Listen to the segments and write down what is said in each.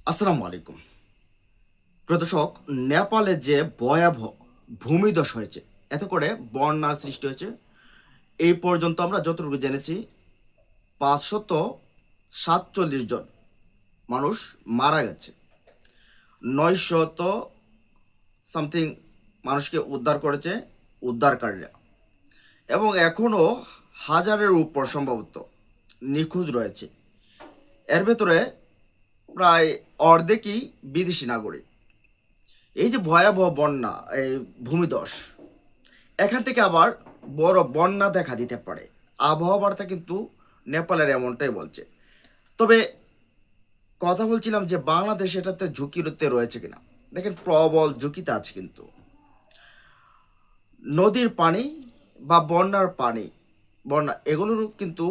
আসসালামু আলাইকুম। প্রিয় দর্শক, নেপালে যে ভয়াবহ ভূমিধস হয়েছে, এতে করে বন্যার সৃষ্টি হয়েছে। এই পর্যন্ত আমরা যতটুকু জেনেছি 547 জন মানুষ মারা গেছে, 900 সামথিং মানুষকে উদ্ধার করেছে উদ্ধারকারীরা, এবং এখনও হাজারের উপর সম্ভবত নিখোঁজ রয়েছে। এর ভেতরে প্রায় অর্ধেকই বিদেশি নাগরিক। এই যে ভয়াবহ বন্যা, এই ভূমিধস, এখান থেকে আবার বড় বন্যা দেখা দিতে পারে। আবহাওয়া বার্তা কিন্তু নেপালের এমনটাই বলছে। তবে কথা বলছিলাম যে বাংলাদেশ এটাতে ঝুঁকিতে রয়েছে কিনা। দেখেন, প্রবল ঝুঁকিতে আছে কিন্তু। নদীর পানি বা বন্যার পানি, বন্যা এগুলোরও কিন্তু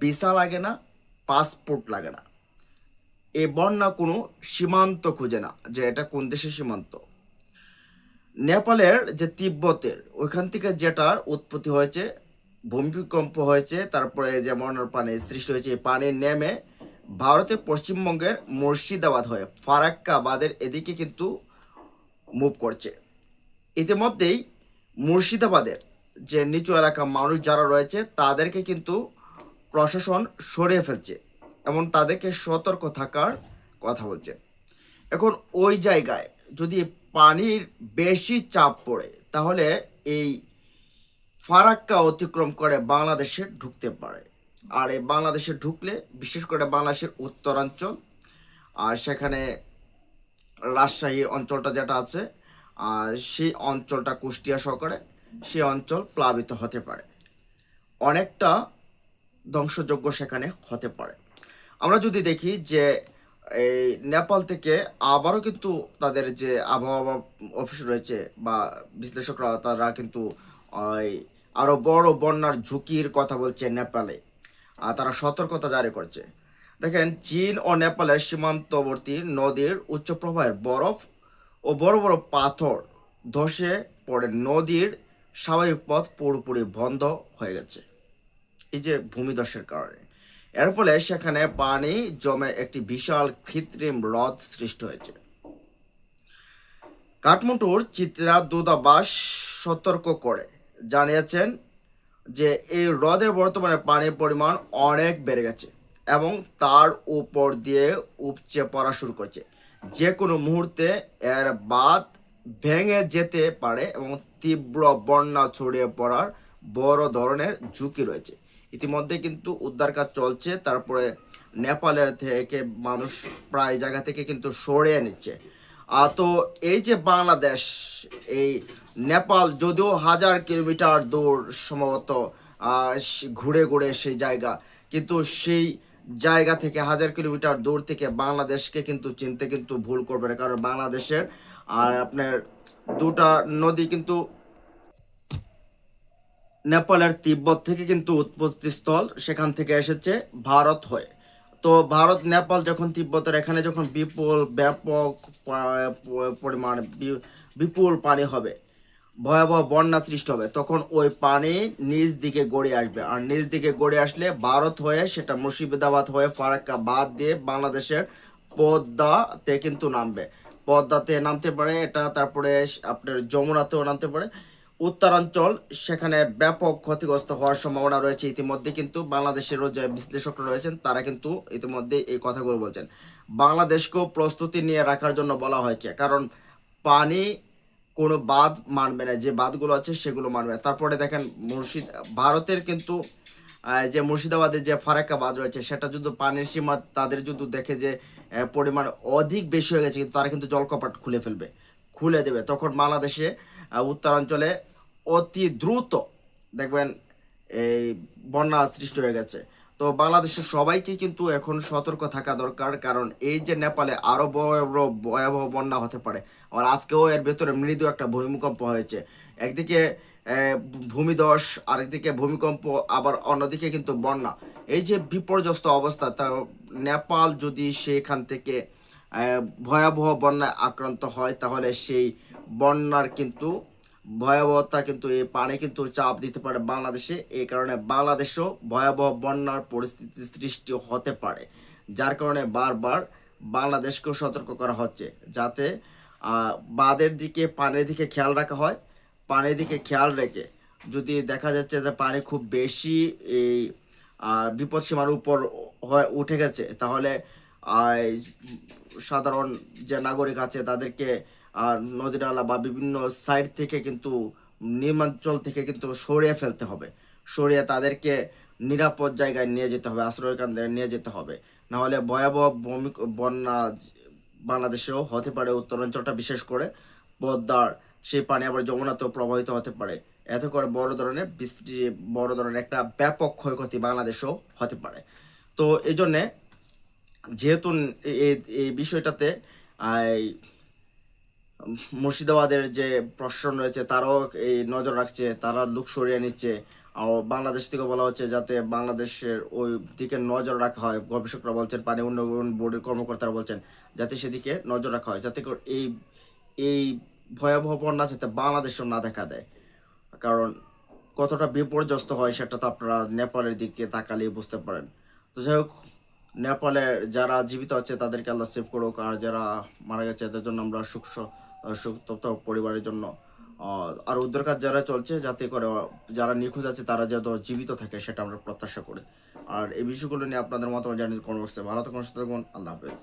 ভিসা লাগে না, পাসপোর্ট লাগে না। এই বন্যা কোনো সীমান্ত খুঁজে না যে এটা কোন দেশের সীমান্ত। নেপালের যে তিব্বতের ওইখান থেকে যেটার উৎপত্তি হয়েছে, ভূমিকম্প হয়েছে, তারপরে যে বন্যার পানি সৃষ্টি হয়েছে, এই পানি নেমে ভারতের পশ্চিমবঙ্গের মুর্শিদাবাদ হয়ে ফারাক্কাবাদের এদিকে কিন্তু মুভ করছে। ইতিমধ্যেই মুর্শিদাবাদের যে নিচু এলাকা মানুষ যারা রয়েছে তাদেরকে কিন্তু প্রশাসন সরিয়ে ফেলছে এবং তাদেরকে সতর্ক থাকার কথা বলছে। এখন ওই জায়গায় যদি পানির বেশি চাপ পড়ে, তাহলে এই ফারাক্কা অতিক্রম করে বাংলাদেশে ঢুকতে পারে। আর এই বাংলাদেশে ঢুকলে, বিশেষ করে বাংলাদেশের উত্তরাঞ্চল, আর সেখানে রাজশাহী অঞ্চলটা যেটা আছে, আর সেই অঞ্চলটা কুষ্টিয়া সহকারে, সেই অঞ্চল প্লাবিত হতে পারে, অনেকটা ধ্বংসযোগ্য সেখানে হতে পারে। আমরা যদি দেখি যে এই নেপাল থেকে আবারও কিন্তু তাদের যে আবহাওয়া অফিস রয়েছে বা বিশ্লেষকরা, তারা কিন্তু ওই আরও বড় বন্যার ঝুঁকির কথা বলছে নেপালে, আর তারা সতর্কতা জারি করছে। দেখেন, চীন ও নেপালের সীমান্তবর্তী নদীর উচ্চ প্রবাহের বরফ ও বড় বড় পাথর ধসে পড়ে নদীর স্বাভাবিক পথ পুরোপুরি বন্ধ হয়ে গেছে এই যে ভূমিধসের কারণে। এর ফলে সেখানে পানি জমে একটি বিশাল কৃত্রিম হ্রদ সৃষ্টি হয়েছে। কাঠমান্ডুর চিত্রা দূতাবাস সতর্ক করে জানিয়েছেন যে এই হ্রদের বর্তমানে পানির পরিমাণ অনেক বেড়ে গেছে এবং তার উপর দিয়ে উপচে পড়া শুরু করছে। যে কোনো মুহূর্তে এর বাঁধ ভেঙে যেতে পারে এবং তীব্র বন্যা ছড়িয়ে পড়ার বড় ধরনের ঝুঁকি রয়েছে। ইতিমধ্যে কিন্তু উদ্ধার কাজ চলছে, তারপরে নেপালের থেকে মানুষ প্রায় জায়গা থেকে কিন্তু সরিয়ে নিচ্ছে। তো এই যে বাংলাদেশ, এই নেপাল যদিও 1000 কিলোমিটার দূর সম্ভবত, ঘুরে ঘুরে সেই জায়গা, কিন্তু সেই জায়গা থেকে 1000 কিলোমিটার দূর থেকে বাংলাদেশকে কিন্তু চিনতে কিন্তু ভুল করবে না, কারণ বাংলাদেশের আর আপনার দুটা নদী কিন্তু নেপালের তিব্বত থেকে কিন্তু উৎপত্তি স্থল, সেখান থেকে এসেছে ভারত হয়ে। তো ভারত নেপাল যখন তিব্বতের এখানে যখন বিপুল ব্যাপক পরিমাণ বিপুল পানি হবে, ভয়াবহ বন্যা সৃষ্টি হবে, তখন ওই পানি নিচ দিকে গড়িয়ে আসবে, আর নিচ দিকে গড়িয়ে আসলে ভারত হয়ে সেটা মুর্শিদাবাদ হয়ে ফারাক্কা বাদ দিয়ে বাংলাদেশের পদ্মাতে কিন্তু নামবে। পদ্মাতে নামতে পারে এটা, তারপরে আপনার যমুনাতেও নামতে পারে। উত্তরাঞ্চল সেখানে ব্যাপক ক্ষতিগ্রস্ত হওয়ার সম্ভাবনা রয়েছে। ইতিমধ্যে কিন্তু বাংলাদেশেরও যে বিশ্লেষকরা রয়েছেন তারা কিন্তু ইতিমধ্যে এই কথাগুলো বলছেন। বাংলাদেশকেও প্রস্তুতি নিয়ে রাখার জন্য বলা হয়েছে, কারণ পানি কোনো বাঁধ মানবে না, যে বাঁধগুলো আছে সেগুলো মানবে না। তারপরে দেখেন ভারতের কিন্তু যে মুর্শিদাবাদের যে ফারাক্কা বাঁধ রয়েছে, সেটা যদি পানির সীমা তাদের যদি দেখে যে পরিমাণ অধিক বেশি হয়ে গেছে, কিন্তু তারা কিন্তু জলকপাট খুলে দেবে। তখন বাংলাদেশে উত্তরাঞ্চলে অতি দ্রুত দেখবেন এই বন্যা সৃষ্টি হয়ে গেছে। তো বাংলাদেশের সবাইকে কিন্তু এখন সতর্ক থাকা দরকার, কারণ এই যে নেপালে আরো ভয়াবহ বন্যা হতে পারে। আর আজকেও এর ভেতরে মৃদু একটা ভূমিকম্প হয়েছে। একদিকে ভূমিধস, আরেকদিকে ভূমিকম্প, আবার অন্যদিকে কিন্তু বন্যা। এই যে বিপর্যস্ত অবস্থা, তা নেপাল যদি সেখান থেকে ভয়াবহ বন্যায় আক্রান্ত হয়, তাহলে সেই বন্যার কিন্তু ভয়াবহতা কিন্তু এই পানি কিন্তু চাপ দিতে পারে বাংলাদেশে। এই কারণে বাংলাদেশেও ভয়াবহ বন্যার পরিস্থিতি সৃষ্টি হতে পারে, যার কারণে বারবার বাংলাদেশকেও সতর্ক করা হচ্ছে, যাতে বাঁধের দিকে পানির দিকে খেয়াল রাখা হয়। পানির দিকে খেয়াল রেখে যদি দেখা যাচ্ছে যে পানি খুব বেশি এই বিপদসীমার উপর উঠে গেছে, তাহলে সাধারণ যে নাগরিক আছে তাদেরকে নদী নালা বা বিভিন্ন সাইড থেকে কিন্তু নিম্নাঞ্চল থেকে কিন্তু সরিয়ে ফেলতে হবে, সরিয়ে তাদেরকে নিরাপদ জায়গায় নিয়ে যেতে হবে, আশ্রয় কেন্দ্রে নিয়ে যেতে হবে। নাহলে ভয়াবহ বন্যা বাংলাদেশেও হতে পারে, উত্তরাঞ্চলটা বিশেষ করে পদ্মার সেই পানি আবার যমুনাতেও প্রবাহিত হতে পারে। এতে করে বড় ধরনের বৃষ্টি, বড় ধরনের একটা ব্যাপক ক্ষয়ক্ষতি বাংলাদেশেও হতে পারে। তো এই জন্যে যেহেতু এই বিষয়টাতে মুর্শিদাবাদের যে প্রশাসন রয়েছে তারাও এই নজর রাখছে, তারা লোক সরিয়ে নিচ্ছে। আর বাংলাদেশ থেকে বলা হচ্ছে যাতে বাংলাদেশের ওই দিকে নজর রাখা হয়। গবেষকরা বলছেন, পানি উন্নয়ন বোর্ডের কর্মকর্তারা বলছেন যাতে সেদিকে নজর রাখা হয়, যাতে করে এই এই ভয়াবহ বন্যা যাতে বাংলাদেশও না দেখা দেয়। কারণ কতটা বিপর্যস্ত হয় সেটা তো আপনারা নেপালের দিকে তাকালেই বুঝতে পারেন। তো যাই হোক, নেপালের যারা জীবিত আছে তাদেরকে আল্লাহ সেভ করুক, আর যারা মারা গেছে তাদের জন্য আমরা সুখ পরিবারের জন্য আর উদ্ধার কাজ যারা চলছে, যাতে করে যারা নিখোঁজ আছে তারা যাতে জীবিত থাকে সেটা আমরা প্রত্যাশা করি। আর এই বিষয়গুলো নিয়ে আপনাদের মতামত জানিয়ে কমেন্ট বক্সে। ভালো থাকুন, সুস্থ থাকুন, আল্লাহ হাফেজ।